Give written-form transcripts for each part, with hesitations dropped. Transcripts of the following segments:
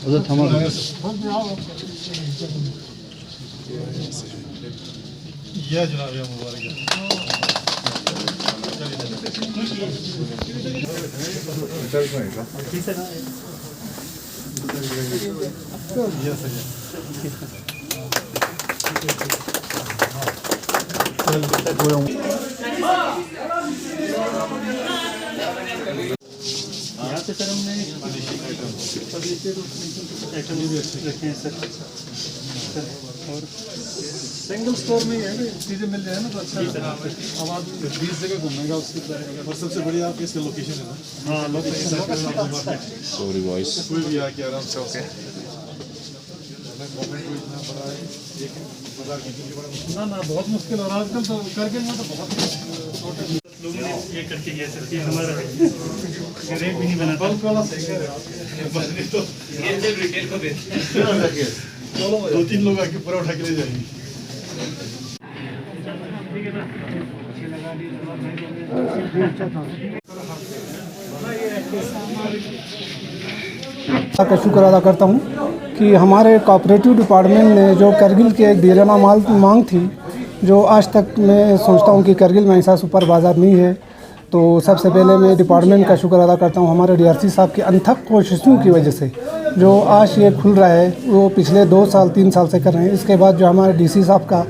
उधर थमा या जनाब या मुबारक यहाँ पे सर हमने रखे हैं सर और सिंगल स्टोर में है चीज़ें मिल जाए ना तो अच्छा अब आप 20 जगह घूमेगा उसकी और सबसे बढ़िया आपकी इसका लोकेशन है ना। हाँ लोकेशन सॉरी वॉइस कोई भी आके आराम से ओके ना ना बहुत मुश्किल और आजकल तो करके ना तो बहुत लोगों ने ये करके गया सर ये हमारा रेट भी नहीं बना बल्क वाला सही कह रहे हैं तो रिटेल को दे 2-3 लोग आके पूरा उठा के ले जाएंगे। का शुक्र अदा करता हूँ कि हमारे कोऑपरेटिव डिपार्टमेंट ने जो करगिल की एक देरमा माल की मांग थी, जो आज तक मैं सोचता हूँ कि करगिल में ऐसा सुपर बाज़ार नहीं है। तो सबसे पहले मैं डिपार्टमेंट का शुक्र अदा करता हूँ हमारे डीआरसी साहब की अनथक कोशिशों की वजह से जो आज ये खुल रहा है, वो पिछले 2 साल 3 साल से कर रहे हैं। इसके बाद जो हमारे डीसी साहब का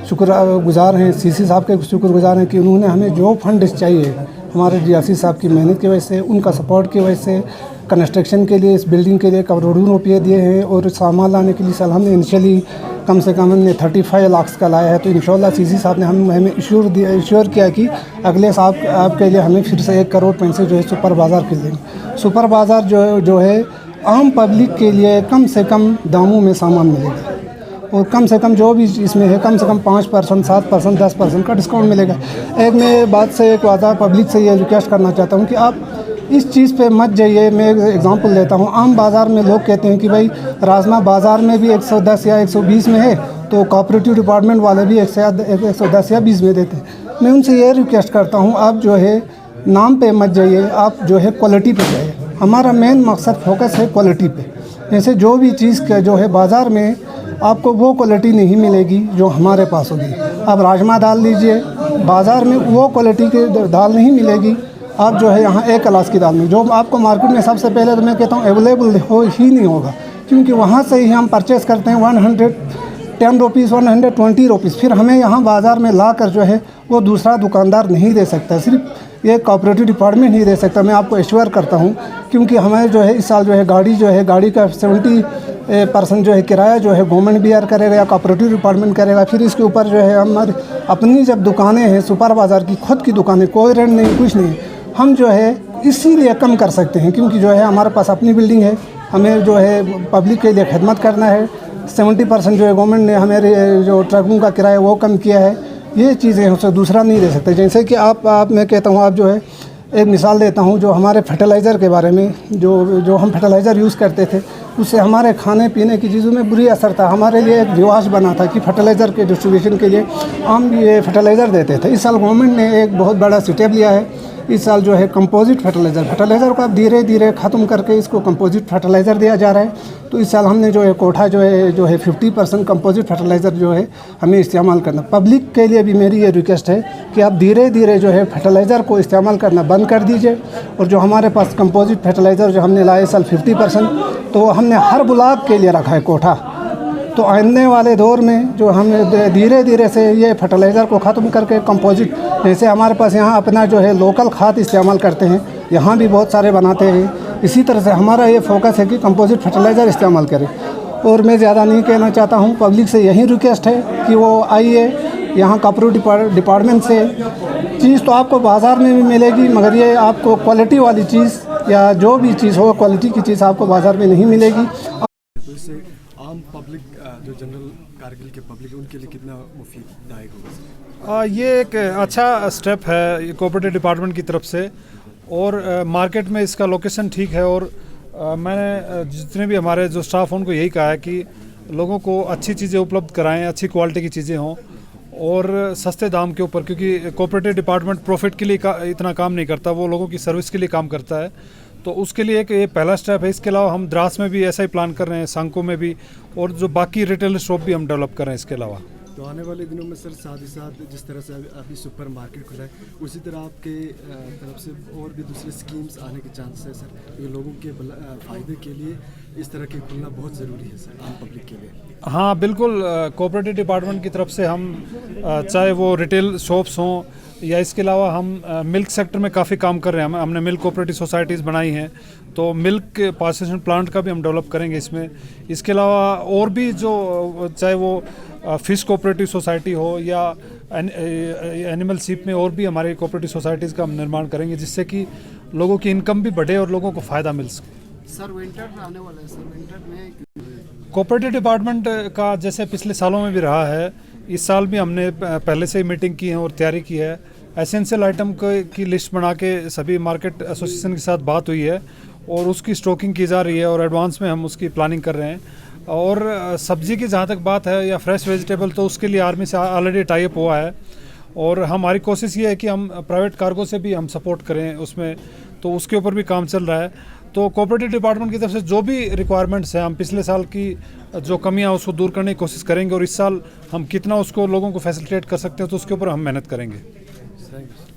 शुक्रगुजार हैं, सीसी साहब के शुक्रगुजार हैं कि उन्होंने हमें जो फंड चाहिए हमारे डीआरसी साहब की मेहनत की वजह से, उनका सपोर्ट की वजह से कंस्ट्रक्शन के लिए, इस बिल्डिंग के लिए करोड़ों रुपये दिए हैं। और सामान लाने के लिए साल हमने इनिशियली कम से कम हमने 35 लाख का लाया है। तो इंशाल्लाह सीसी साहब ने हमें इश्योर किया कि अगले साल आपके लिए हमें फिर से 1 करोड़ पैसे जो है सुपर बाज़ार के देंगे। सुपर बाज़ार जो है आम पब्लिक के लिए कम से कम दामों में सामान मिलेगा और कम से कम जो भी इसमें है कम से कम 5%, 7%, 10% का डिस्काउंट मिलेगा। एक मैं बात से एक वादा पब्लिक से ये रिक्वेस्ट करना चाहता हूँ कि आप इस चीज़ पे मत जाइए। मैं एक एग्जांपल देता हूँ, आम बाज़ार में लोग कहते हैं कि भाई राजमा बाज़ार में भी 110 या 120 में है तो कोऑपरेटिव डिपार्टमेंट वाले भी 110 या 20 में देते हैं। मैं उनसे ये रिक्वेस्ट करता हूँ आप जो है नाम पे मत जाइए, आप जो है क्वालिटी पे जाइए। हमारा मेन मकसद फोकस है क्वालिटी पे। जैसे जो भी चीज़ का जो है बाज़ार में आपको वो क्वालिटी नहीं मिलेगी जो हमारे पास होगी। आप राजमा दाल लीजिए, बाज़ार में वो क्वालिटी की दाल नहीं मिलेगी। आप जो है यहाँ A क्लास की दाल में जो आपको मार्केट में सबसे पहले तो मैं कहता हूँ अवेलेबल हो ही नहीं होगा, क्योंकि वहाँ से ही हम परचेज़ करते हैं 110 रुपीज़ 120 रुपीज़। फिर हमें यहाँ बाज़ार में ला कर जो है वो दूसरा दुकानदार नहीं दे सकता, सिर्फ ये कोऑपरेटिव डिपार्टमेंट ही दे सकता। मैं आपको एश्योर करता हूँ, क्योंकि हमें जो है इस साल जो है गाड़ी का 70% जो है किराया जो है गवर्नमेंट बियर करेगा या कोऑपरेटिव डिपार्टमेंट करेगा। फिर इसके ऊपर जो है हमारी अपनी जब दुकानें हैं सुपर बाज़ार की खुद की दुकानें, कोई रेंट नहीं कुछ नहीं, हम जो है इसीलिए कम कर सकते हैं क्योंकि जो है हमारे पास अपनी बिल्डिंग है। हमें जो है पब्लिक के लिए खिदमत करना है। 70% जो है गवर्नमेंट ने हमारे जो ट्रकों का किराया वो कम किया है। ये चीज़ें उसे दूसरा नहीं दे सकते। जैसे कि आप मैं कहता हूँ, आप जो है एक मिसाल देता हूँ, जो हमारे फर्टिलाइज़र के बारे में जो हम फर्टिलाइज़र यूज़ करते थे उससे हमारे खाने पीने की चीज़ों में बुरी असर था। हमारे लिए एक रिवाज बना था कि फर्टिलाइज़र के डिस्ट्रीब्यूशन के लिए हम ये फर्टिलाइज़र देते थे। इस साल गवर्नमेंट ने एक बहुत बड़ा स्टेप लिया है। इस साल जो है कंपोजिट फर्टिलाइज़र को अब धीरे धीरे ख़त्म करके इसको कंपोजिट फर्टिलाइज़र दिया जा रहा है। तो इस साल हमने जो है कोठा जो है 50% कंपोजिट फर्टिलाइज़र जो है हमें इस्तेमाल करना। पब्लिक के लिए भी मेरी ये रिक्वेस्ट है कि आप धीरे धीरे जो है फर्टिलाइज़र को इस्तेमाल करना बंद कर दीजिए। और जो हमारे पास कंपोजिट फर्टिलाइज़र जो हमने लाए इस साल 50%, तो हमने हर ब्लॉक के लिए रखा है कोठा। तो आने वाले दौर में जो हम धीरे धीरे से ये फर्टिलाइज़र को ख़त्म करके कंपोजिट, जैसे हमारे पास यहाँ अपना जो है लोकल खाद इस्तेमाल करते हैं, यहाँ भी बहुत सारे बनाते हैं। इसी तरह से हमारा ये फोकस है कि कंपोजिट फर्टिलाइज़र इस्तेमाल करें। और मैं ज़्यादा नहीं कहना चाहता हूँ, पब्लिक से यही रिक्वेस्ट है कि वो आइए यहाँ कोऑपरेटिव डिपार्टमेंट से। चीज़ तो आपको बाज़ार में भी मिलेगी, मगर ये आपको क्वालिटी वाली चीज़ या जो भी चीज़ हो क्वालिटी की चीज़ आपको बाज़ार में नहीं मिलेगी। तो इससे आम पब्लिक जो जनरल कारगिल के पब्लिक उनके लिए कितना मुफीदायक होगा? ये एक अच्छा स्टेप है कोऑपरेटिव डिपार्टमेंट की तरफ से। और मार्केट में इसका लोकेशन ठीक है और मैंने जितने भी हमारे जो स्टाफ हैं उनको यही कहा है कि लोगों को अच्छी चीज़ें उपलब्ध कराएं, अच्छी क्वालिटी की चीज़ें हों और सस्ते दाम के ऊपर, क्योंकि कोऑपरेटिव डिपार्टमेंट प्रॉफिट के लिए इतना काम नहीं करता, वो लोगों की सर्विस के लिए काम करता है। तो उसके लिए एक ये पहला स्टेप है। इसके अलावा हम द्रास में भी ऐसा ही प्लान कर रहे हैं, सांको में भी, और जो बाकी रिटेल शॉप भी हम डेवलप कर रहे हैं इसके अलावा। तो आने वाले दिनों में सर साथ ही साथ जिस तरह से अभी सुपर मार्केट खुला है, उसी तरह आपके तरफ से और भी दूसरे स्कीम्स आने के चांस है सर? ये लोगों के फ़ायदे के लिए इस तरह के खुलना बहुत ज़रूरी है सर, आम पब्लिक के लिए। हाँ बिल्कुल, कोऑपरेटिव डिपार्टमेंट की तरफ से हम चाहे वो रिटेल शॉप्स हों या इसके अलावा हम मिल्क सेक्टर में काफ़ी काम कर रहे हैं। हमने मिल्क कोऑपरेटिव सोसाइटीज़ बनाई हैं, तो मिल्क प्रोसेसिंग प्लांट का भी हम डेवलप करेंगे इसमें। इसके अलावा और भी जो चाहे वो फिश कोऑपरेटिव सोसाइटी हो या एनिमल सीप में और भी हमारे कोऑपरेटिव सोसाइटीज़ का हम निर्माण करेंगे, जिससे कि लोगों की इनकम भी बढ़े और लोगों को फ़ायदा मिल सके। सर विंटर आने वाला है, सर विंटर में कोऑपरेटिव डिपार्टमेंट का जैसे पिछले सालों में भी रहा है, इस साल भी हमने पहले से ही मीटिंग की है और तैयारी की है। एसेंशियल आइटम की लिस्ट बना के सभी मार्केट एसोसिएशन के साथ बात हुई है और उसकी स्टॉकिंग की जा रही है और एडवांस में हम उसकी प्लानिंग कर रहे हैं। और सब्जी की जहाँ तक बात है या फ्रेश वेजिटेबल, तो उसके लिए आर्मी से ऑलरेडी टाई अप हुआ है और हमारी कोशिश ये है कि हम प्राइवेट कार्गो से भी हम सपोर्ट करें उसमें, तो उसके ऊपर भी काम चल रहा है। तो कोऑपरेटिव डिपार्टमेंट की तरफ से जो भी रिक्वायरमेंट्स हैं, हम पिछले साल की जो कमियां उसको दूर करने की कोशिश करेंगे और इस साल हम कितना उसको लोगों को फैसिलिटेट कर सकते हैं तो उसके ऊपर हम मेहनत करेंगे। Thank you.